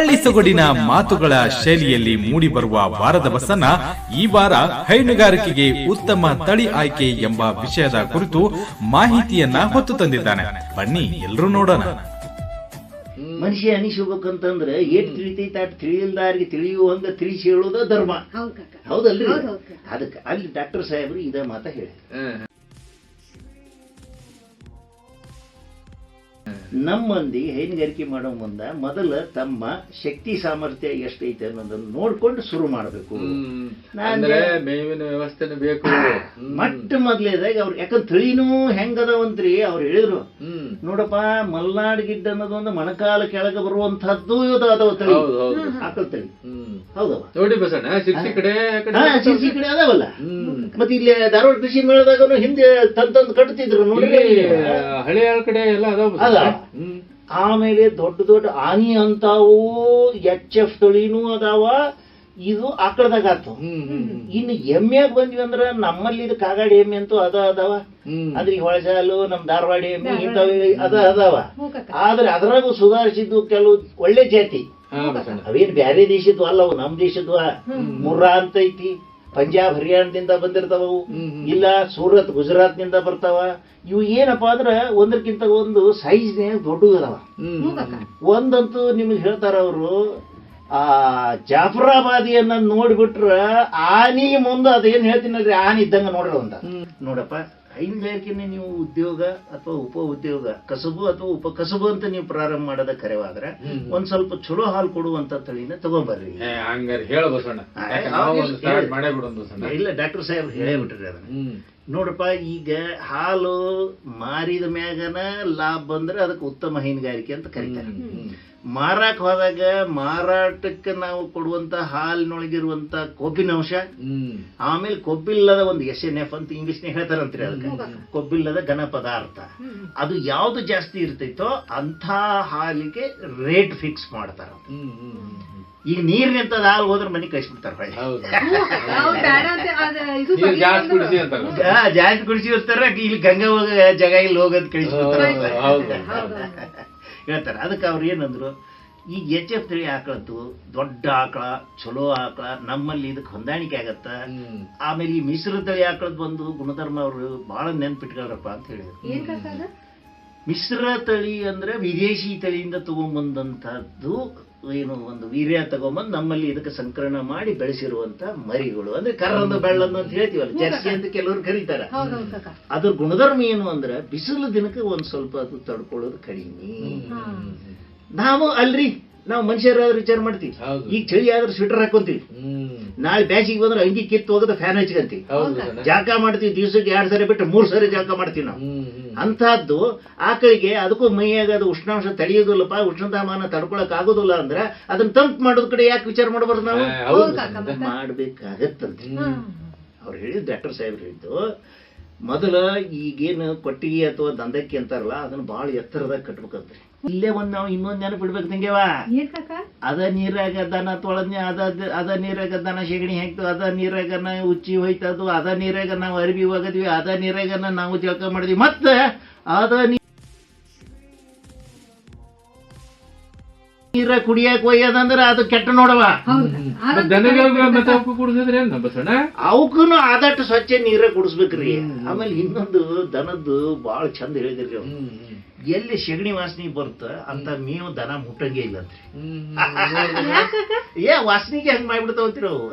ಹಳ್ಳಿ ಸೊಗಡಿನ ಮಾತುಗಳ ಶೈಲಿಯಲ್ಲಿ ಮೂಡಿಬರುವ ವಾರದ ಬಸನ್ನ ಈ ವಾರ ಹೈನುಗಾರಿಕೆಗೆ ಉತ್ತಮ ತಳಿ ಆಯ್ಕೆ ಎಂಬ ವಿಷಯದ ಕುರಿತು ಮಾಹಿತಿಯನ್ನ ಹೊತ್ತು ತಂದಿದ್ದಾನೆ. ಬನ್ನಿ ಎಲ್ರೂ ನೋಡೋಣ. ಮನುಷ್ಯ ಅನಿಸ್ಬೇಕಂತಂದ್ರೆ ಏಟ್ ತಿಳಿತೈತೆ ಅಟ್ ತಿಳಿಲ್ದಾರಿಗೆ ತಿಳಿಯುವಂಗ ತಿಳಿಸಿ ಹೇಳೋದ ಧರ್ಮ. ಹೌದಲ್ರಿ? ಅದಕ್ಕೆ ಅಲ್ಲಿ ಡಾಕ್ಟರ್ ಸಾಹೇಬ್ರು ಇದ ಮಾತ ಹೇಳಿ, ನಮ್ಮ ಮಂದಿ ಹೈನುಗಾರಿಕೆ ಮಾಡೋ ಮುಂದ ಮೊದಲ ತಮ್ಮ ಶಕ್ತಿ ಸಾಮರ್ಥ್ಯ ಎಷ್ಟೈತೆ ಅನ್ನೋದನ್ನ ನೋಡ್ಕೊಂಡು ಶುರು ಮಾಡಬೇಕು. ಮೇವಿನ ವ್ಯವಸ್ಥೆನೂ ಬೇಕು. ಮಟ್ಟ ಮೊದ್ಲೇದಾಗ ಅವ್ರು ಯಾಕಂದ್ರೆ ತಳಿನೂ ಹೆಂಗದವಂತ್ರಿ ಅವ್ರು ಹೇಳಿದ್ರು, ನೋಡಪ್ಪ ಮಲ್ನಾಡ್ ಗಿಡ್ಡ ಅನ್ನೋದು ಒಂದು ಮಣಕಾಲ ಕೆಳಗೆ ಬರುವಂತಹದ್ದು ಅದಾವ ತಳಿ, ಆಕಳ ತಳಿ. ಹೌದವ ನೋಡಿ ಬಸಣ್ಣ, ಸಿರ್ಸಿ ಕಡೆ ಅದಾವಲ್ಲ. ಮತ್ತೆ ಇಲ್ಲಿ ಧಾರವಾಡ ಕೃಷಿ ಮೇಳದಾಗ ಹಿಂದೆ ತಂದು ಕಟ್ತಿದ್ರು ನೋಡಿ, ಹಳೆ ಕಡೆ ಎಲ್ಲ ಅದಾವ. ಆಮೇಲೆ ದೊಡ್ಡ ದೊಡ್ಡ ಆನಿ ಅಂತಾವು HF ತಳಿನೂ ಅದಾವ. ಇದು ಆಕಳದಾಗ ಆತು. ಇನ್ನು ಎಮ್ಮೆಯಾಗ ಬಂದ್ವಿ ಅಂದ್ರ ನಮ್ಮಲ್ಲಿ ಇದು ಕಾಗಾಡಿ ಎಮ್ಮೆ ಅಂತೂ ಅದಾವ. ಅಂದ್ರೆ ಈ ಹೊಳಸಾಲು ನಮ್ ಧಾರವಾಡ ಎಮ್ಮೆ ಇಂಥವು ಅದಾವ. ಆದ್ರೆ ಅದ್ರಾಗೂ ಸುಧಾರಿಸಿದ್ದು ಕೆಲವು ಒಳ್ಳೆ ಜಾತಿ. ಅವೇನ್ ಬ್ಯಾರೆ ದೇಶದ್ವು ಅಲ್ಲವು, ನಮ್ ದೇಶದ್ವ. ಮುರ್ರಾ ಅಂತ ಐತಿ, ಪಂಜಾಬ್ ಹರಿಯಾಣದಿಂದ ಬಂದಿರ್ತಾವು, ಇಲ್ಲ ಸೂರತ್ ಗುಜರಾತ್ ನಿಂದ ಬರ್ತಾವ. ಇವು ಏನಪ್ಪಾ ಅಂದ್ರ ಒಂದಕ್ಕಿಂತ ಒಂದು ಸೈಜ್ ದೊಡ್ಡ ಅದಾವ. ಒಂದಂತೂ ನಿಮ್ಗೆ ಹೇಳ್ತಾರ ಅವರು, ಆ ಜಾಫರಾಬಾದಿಯನ್ನ ನೋಡ್ಬಿಟ್ರ ಆನಿ ಮುಂದೆ ಅದೇನ್ ಹೇಳ್ತೀನಲ್ರಿ, ಆನಿ ಇದ್ದಂಗ ನೋಡ್ರಿ ಅಂತ. ನೋಡಪ್ಪ, ಹೈನುಗಾರಿಕೆನೆ ನೀವು ಉದ್ಯೋಗ ಅಥವಾ ಉಪ ಉದ್ಯೋಗ, ಕಸಬು ಅಥವಾ ಉಪ ಕಸಬು ಅಂತ ನೀವು ಪ್ರಾರಂಭ ಮಾಡೋದ ಕರೆವಾದ್ರೆ ಒಂದ್ ಸ್ವಲ್ಪ ಚಲೋ ಹಾಲು ಕೊಡುವಂತ ತಳಿನ ತಗೊಂಬರ್ರಿ. ಇಲ್ಲ, ಡಾಕ್ಟರ್ ಸಾಹೇಬ್ ಹೇಳೇ ಬಿಟ್ರಿ ಅದನ್ನ. ನೋಡಪ್ಪ, ಈಗ ಹಾಲು ಮಾರಿದ ಮ್ಯಾಗನ ಲಾಭ ಬಂದ್ರೆ ಅದಕ್ಕೆ ಉತ್ತಮ ಹೈನುಗಾರಿಕೆ ಅಂತ ಕರೀತಾರೆ. ಮಾರಾಕ್ ಹೋದಾಗ ಮಾರಾಟಕ್ಕೆ ನಾವು ಕೊಡುವಂತ ಹಾಲಿನೊಳಗಿರುವಂತ ಕೊಬ್ಬಿನಂಶ, ಆಮೇಲೆ ಕೊಬ್ಬಿಲ್ಲದ ಒಂದು SNF ಅಂತ ಇಂಗ್ಲಿಷ್ನಾಗ ಹೇಳ್ತಾರಂತ್ರಿ, ಅದಕ್ಕೆ ಕೊಬ್ಬಿಲ್ಲದ ಘನ ಪದಾರ್ಥ, ಅದು ಯಾವ್ದು ಜಾಸ್ತಿ ಇರ್ತೈತೋ ಅಂತ ಹಾಲಿಗೆ ರೇಟ್ ಫಿಕ್ಸ್ ಮಾಡ್ತಾರ. ಈಗ ನೀರಿನಿಂತ ಹಾಲು ಹೋದ್ರೆ ಮನೆ ಕಳಿಸ್ಬಿಡ್ತಾರ, ಜಾಸ್ತಿ ಕುಡಿಸಿರ್ತಾರ. ಇಲ್ಲಿ ಗಂಗಾ ಹೋಗ ಜಾಗ ಇಲ್ಲಿ ಹೋಗೋದ್ ಕಳಿಸ್ಬಿಡ್ತಾರ ಹೇಳ್ತಾರ. ಅದಕ್ಕೆ ಅವ್ರು ಏನಂದ್ರು, ಈಗ HF ತಳಿ ಆಕಳತ್ತು ದೊಡ್ಡ ಆಕಳ, ಚಲೋ ಆಕಳ, ನಮ್ಮಲ್ಲಿ ಇದಕ್ಕೆ ಹೊಂದಾಣಿಕೆ ಆಗತ್ತ. ಆಮೇಲೆ ಈ ಮಿಶ್ರ ತಳಿ ಆಕಳದ್ ಬಂದು ಗುಣಧರ್ಮ ಅವರು ಬಹಳ ನೆನ್ಪಿಟ್ಕೊಳ್ರಪ್ಪ ಅಂತ ಹೇಳಿದ್ರು. ಮಿಶ್ರ ತಳಿ ಅಂದ್ರೆ ವಿದೇಶಿ ತಳಿಯಿಂದ ತಗೊಂಡ್ಬಂದಂತಹದ್ದು, ಏನು ಒಂದು ವೀರ್ಯ ತಗೊಂಬಂದು ನಮ್ಮಲ್ಲಿ ಇದಕ್ಕೆ ಸಂಕಲನ ಮಾಡಿ ಬೆಳೆಸಿರುವಂತ ಮರಿಗಳು, ಅಂದ್ರೆ ಕರ್ರಂದು ಬೆಳ್ಳಂದು ಅಂತ ಹೇಳ್ತೀವಲ್ಲ, ಜರ್ಸಿ ಅಂತ ಕೆಲವರು ಕರೀತಾರ. ಅದ್ರ ಗುಣಧರ್ಮ ಏನು ಅಂದ್ರೆ ಬಿಸಿಲು ದಿನಕ್ಕೆ ಒಂದ್ ಸ್ವಲ್ಪ ಅದು ತಡ್ಕೊಳ್ಳೋದು ಕಡಿಮೆ. ನಾವು ಅಲ್ರಿ, ನಾವು ಮನುಷ್ಯರಾದ್ರೂ ವಿಚಾರ ಮಾಡ್ತೀವಿ. ಈಗ ಚಳಿ ಆದ್ರೆ ಸ್ವೆಟರ್ ಹಾಕೊಂತೀವಿ, ನಾಳೆ ಬ್ಯಾಸಿಗೆ ಬಂದ್ರೆ ಅಂಗಿ ಕಿತ್ತು ಹೋಗೋದು ಫ್ಯಾನ್ ಹಚ್ಕೊಂತೀವಿ, ಜಾಕ ಮಾಡ್ತೀವಿ. ದಿವ್ಸಕ್ಕೆ 2 ಸರಿ ಬಿಟ್ಟು 3 ಸರಿ ಜಾಕ ಮಾಡ್ತೀವಿ ನಾವು. ಅಂತಹದ್ದು ಆಕಳಿಗೆ ಅದಕ್ಕೂ ಮೈಯಾಗ ಉಷ್ಣಾಂಶ ತಡೆಯೋದಿಲ್ಲಪ್ಪ, ಉಷ್ಣತಾಮಾನ ತಡ್ಕೊಳಕ್ ಆಗೋದಿಲ್ಲ ಅಂದ್ರೆ ಅದನ್ನ ತಂಪು ಮಾಡೋದ್ ಕಡೆ ಯಾಕೆ ವಿಚಾರ ಮಾಡಬಾರ್ದು ನಾವು? ಮಾಡ್ಬೇಕಾಗತ್ತಂತೆ. ಅವ್ರು ಹೇಳಿದ್ ಡಾಕ್ಟರ್ ಸಾಹೇಬ್ರು ಹೇಳಿದ್ದು, ಮೊದಲ ಈಗೇನು ಕೊಟ್ಟಿಗೆ ಅಥವಾ ದಂಧಕ್ಕೆ ಅಂತಾರಲ್ಲ, ಅದನ್ನ ಬಹಳ ಎತ್ತರದಾಗ ಕಟ್ಬೇಕಂತ್ರಿ. ಇಲ್ಲೇ ನಾವು ಇನ್ನೊಂದ್ ನೆನಪಿಡ್ಬೇಕು ತಂಗ್ಯವ, ಅದ ನೀರಾಗ ದನ ತೊಳೆದ್ನೆ, ಅದ ನೀರಾಗ ದನ ಸೆಗಣಿ ಹಾಕ್ತು, ಅದ ನೀರಾಗ ಉಚ್ಚಿ ಹೋಯ್ತದು, ಅದ ನೀರಾಗ ನಾವು ಅರಿವಿ ಹೋಗದ್ವಿ, ಅದ ನೀರಾಗ ನಾವು ಜಳಕ ಮಾಡಿದ್ವಿ, ಮತ್ತ ಅದ ನೀರ ಕುಡಿಯಾಕ ಒಯ್ಯದಂದ್ರ ಅದು ಕೆಟ್ಟ ನೋಡವ. ಅವಕ್ಕೂ ಆದಟ್ಟು ಸ್ವಚ್ಛ ನೀರ ಕುಡಿಸ್ಬೇಕ್ರಿ. ಆಮೇಲೆ ಇನ್ನೊಂದು ದನದ್ದು ಬಾಳ ಚಂದ ಹೇಳಿದ್ರಿ ಅವ್ರು, ಎಲ್ಲಿ ಸೆಗಣಿ ವಾಸನೆ ಬರುತ್ತ ಅಂತ ಮೇವು ದನ ಮುಟ್ಟಂಗೆ ಇಲ್ಲಂತ್ರಿ. ವಾಸನೆಗೆ ಹೆಂಗ್ ಮಾಡ್ಬಿಡ್ತಾವಂತೀರ ಅವು.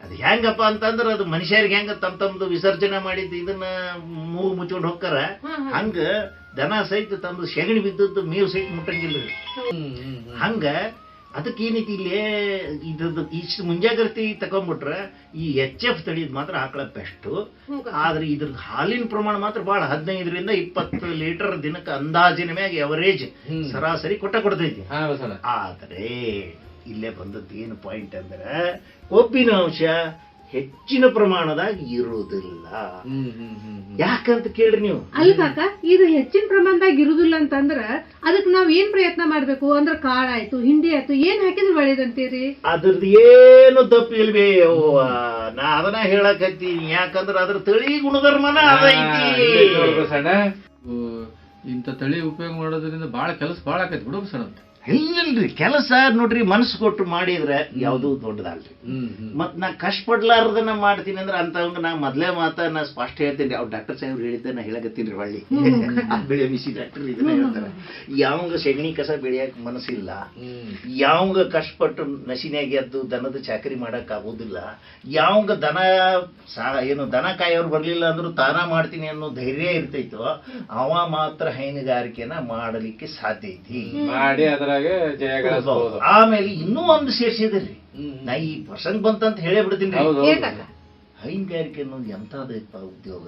ಅದು ಹೆಂಗಪ್ಪ ಅಂತಂದ್ರ ಅದು ಮನುಷ್ಯರಿಗೆ ಹೆಂಗ ತಮ್ದು ವಿಸರ್ಜನೆ ಮಾಡಿದ್ದು ಇದನ್ನ ಮೂಗು ಮುಚ್ಕೊಂಡು ಹೋಗ್ತಾರ, ಹಂಗ ದನ ಸಹಿತ ತಮ್ದು ಸೆಗಣಿ ಬಿದ್ದದ್ದು ಮೇವು ಸಹಿತ ಮುಟ್ಟಂಗಿಲ್ಲ. ಹಂಗ ಅದಕ್ಕೆ ಏನೈತಿ, ಇಲ್ಲೇ ಇದ್ರದ್ದು ಇಷ್ಟು ಮುಂಜಾಗ್ರತೆ ತಕೊಂಡ್ಬಿಟ್ರ ಈ HF ತಳಿದ್ ಮಾತ್ರ ಆಕಳ ಬೆಸ್ಟ್. ಆದ್ರೆ ಇದ್ರದ್ದು ಹಾಲಿನ ಪ್ರಮಾಣ ಮಾತ್ರ ಬಹಳ 15ರಿಂದ 20 ಲೀಟರ್ ದಿನಕ್ಕೆ ಅಂದಾಜಿನ ಮ್ಯಾಗ ಎವರೇಜ್ ಸರಾಸರಿ ಕೊಡ್ತೈತಿ. ಆದ್ರೆ ಇಲ್ಲೇ ಬಂದದ್ದು ಏನು ಪಾಯಿಂಟ್ ಅಂದ್ರೆ, ಕೊಬ್ಬಿನ ಅಂಶ ಹೆಚ್ಚಿನ ಪ್ರಮಾಣದಾಗ ಇರುವುದಿಲ್ಲ. ಯಾಕಂತ ಕೇಳ್ರಿ ನೀವು. ಅಲ್ಲ ಕಾಕ, ಇದು ಹೆಚ್ಚಿನ ಪ್ರಮಾಣದಾಗ ಇರುದಿಲ್ಲ ಅಂತಂದ್ರ ಅದಕ್ಕೆ ನಾವ್ ಏನ್ ಪ್ರಯತ್ನ ಮಾಡ್ಬೇಕು ಅಂದ್ರೆ, ಕಾಳ ಆಯ್ತು, ಹಿಂಡಿ ಆಯ್ತು, ಏನ್ ಹಾಕಿದ್ರೆ ಒಳ್ಳೇದಂತೀರಿ? ಅದ್ರದ್ದು ಏನು ತಪ್ಪು ಇಲ್ವೇ ನಾ ಅದನ್ನ ಹೇಳಕತ್ತೀನಿ. ಯಾಕಂದ್ರ ಅದ್ರ ತಳಿ ಗುಣಧರ್ಮನ ಅದೈತಿ. ಇಂಥ ತಳಿ ಉಪಯೋಗ ಮಾಡೋದ್ರಿಂದ ಬಹಳ ಕೆಲಸ ಬಹಳ ಆಕೈತಿ ಬಿಡು ಸರ್. ಇಲ್ಲಲ್ರಿ ಕೆಲಸ ನೋಡ್ರಿ ಮನಸ್ಸು ಕೊಟ್ಟು ಮಾಡಿದ್ರೆ ಯಾವ್ದು ದೊಡ್ಡದಲ್ರಿ. ಮತ್ ನಾ ಕಷ್ಟಪಡ್ಲಾರ್ದನ್ನ ಮಾಡ್ತೀನಿ ಅಂದ್ರೆ ಅಂತವಂಗ ನಾ ಮೊದ್ಲೇ ನಾ ಸ್ಪಷ್ಟ ಹೇಳ್ತೀನಿ. ಅವ್ರು ಡಾಕ್ಟರ್ ಸಾಹೇಬ್ರು ಹೇಳಿದ್ದೆ ನಾ ಹೇಳಕತ್ತೀನಿ ಹೊಳ್ಳಿ. ಬೆಳೆ ಬಿಸಿ ಡಾಕ್ಟರ್ ಇದನ್ನ ಹೇಳ್ತಾರೆ. ಯಾವಂಗ ಸೆಗಣಿ ಕಸ ಬೆಳೆಯಕ್ ಮನಸ್ಸಿಲ್ಲ, ಯಾವಂಗ ಕಷ್ಟಪಟ್ಟು ನಸಿನ್ಯಾಗ ಎದ್ದು ದನದ ಚಾಕರಿ ಮಾಡಕ್ ಆಗೋದಿಲ್ಲ, ಯಾವಂಗ ದನ ಕಾಯೋರು ಬರ್ಲಿಲ್ಲ ಅಂದ್ರೂ ತಾನ ಮಾಡ್ತೀನಿ ಅನ್ನೋ ಧೈರ್ಯ ಇರ್ತೈತೋ ಅವ ಮಾತ್ರ ಹೈನುಗಾರಿಕೆನ ಮಾಡಲಿಕ್ಕೆ ಸಾಧ್ಯ ಐತಿ. ಮಾಡಿ ಅದ್ರಾಗ ಜಯ ಗಳಿಸಬಹುದು. ಆಮೇಲೆ ಇನ್ನೂ ಒಂದು ಸೇರ್ಸಿದ್ರಿ, ನಾ ಈ ಪ್ರಸಂಗ ಬಂತಂತ ಹೇಳೇ ಬಿಡ್ತೀನಿ. ಹೈನುಗಾರಿಕೆ ಅನ್ನೋದು ಎಂತದೈಪ ಉದ್ಯೋಗ.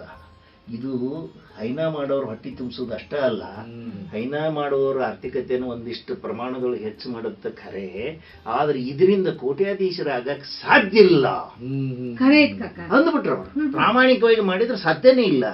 ಇದು ಹೈನಾ ಮಾಡೋರು ಹೊಟ್ಟಿ ತುಂಬಿಸೋದು ಅಷ್ಟ ಅಲ್ಲ, ಹೈನಾ ಮಾಡುವವರ ಆರ್ಥಿಕತೆಯನ್ನು ಒಂದಿಷ್ಟು ಪ್ರಮಾಣದೊಳಗೆ ಹೆಚ್ಚು ಮಾಡುತ್ತೆ ಖರೆ, ಆದ್ರೆ ಇದರಿಂದ ಕೋಟ್ಯಾಧೀಶರಾಗಕ್ ಸಾಧ್ಯ ಇಲ್ಲ ಅಂದ್ಬಿಟ್ರ ಅವರು. ಪ್ರಾಮಾಣಿಕವಾಗಿ ಮಾಡಿದ್ರೆ ಸಾಧ್ಯನೇ ಇಲ್ಲ.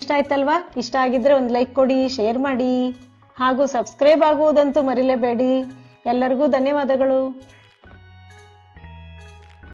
ಇಷ್ಟ ಆಯ್ತಲ್ವಾ? ಇಷ್ಟ ಆಗಿದ್ರೆ ಒಂದು ಲೈಕ್ ಕೊಡಿ, ಶೇರ್ ಮಾಡಿ ಹಾಗೂ ಸಬ್ಸ್ಕ್ರೈಬ್ ಆಗುವುದಂತೂ ಮರಿಲೇಬೇಡಿ. ಎಲ್ಲರಿಗೂ ಧನ್ಯವಾದಗಳು.